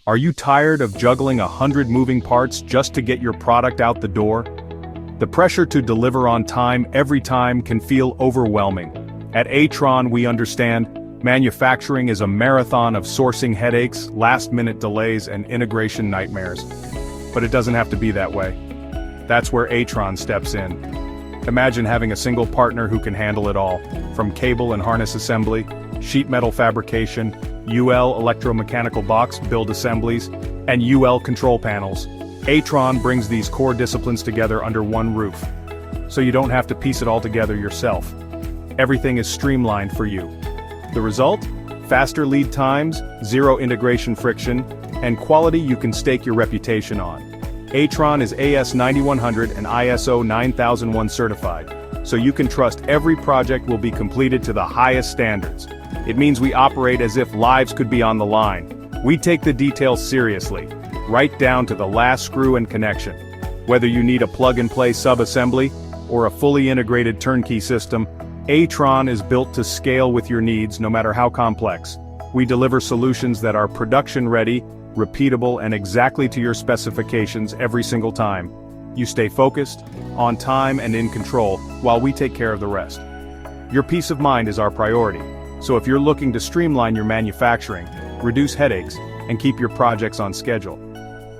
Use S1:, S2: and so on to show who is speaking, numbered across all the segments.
S1: Are you tired of juggling 100 moving parts just to get your product out the door? The pressure to deliver on time every time can feel overwhelming. At ATRON we understand, manufacturing is a marathon of sourcing headaches, last-minute delays, and integration nightmares. But it doesn't have to be that way. That's where ATRON steps in. Imagine having a single partner who can handle it all, from cable and harness assembly, sheet metal fabrication, UL Electromechanical Box Build Assemblies, and UL control panels. ATRON brings these core disciplines together under one roof, so you don't have to piece it all together yourself. Everything is streamlined for you. The result? Faster lead times, zero integration friction, and quality you can stake your reputation on. ATRON is AS9100 and ISO 9001 certified, so you can trust every project will be completed to the highest standards. It means we operate as if lives could be on the line. We take the details seriously, right down to the last screw and connection. Whether you need a plug-and-play sub-assembly or a fully integrated turnkey system, ATRON is built to scale with your needs no matter how complex. We deliver solutions that are production-ready, repeatable, and exactly to your specifications every single time. You stay focused, on time, and in control, while we take care of the rest. Your peace of mind is our priority, so if you're looking to streamline your manufacturing, reduce headaches, and keep your projects on schedule,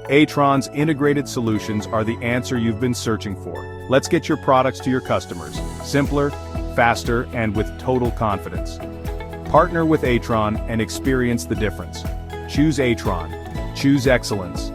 S1: ATRON's integrated solutions are the answer you've been searching for. Let's get your products to your customers, simpler, faster, and with total confidence. Partner with ATRON and experience the difference. Choose ATRON. Choose excellence.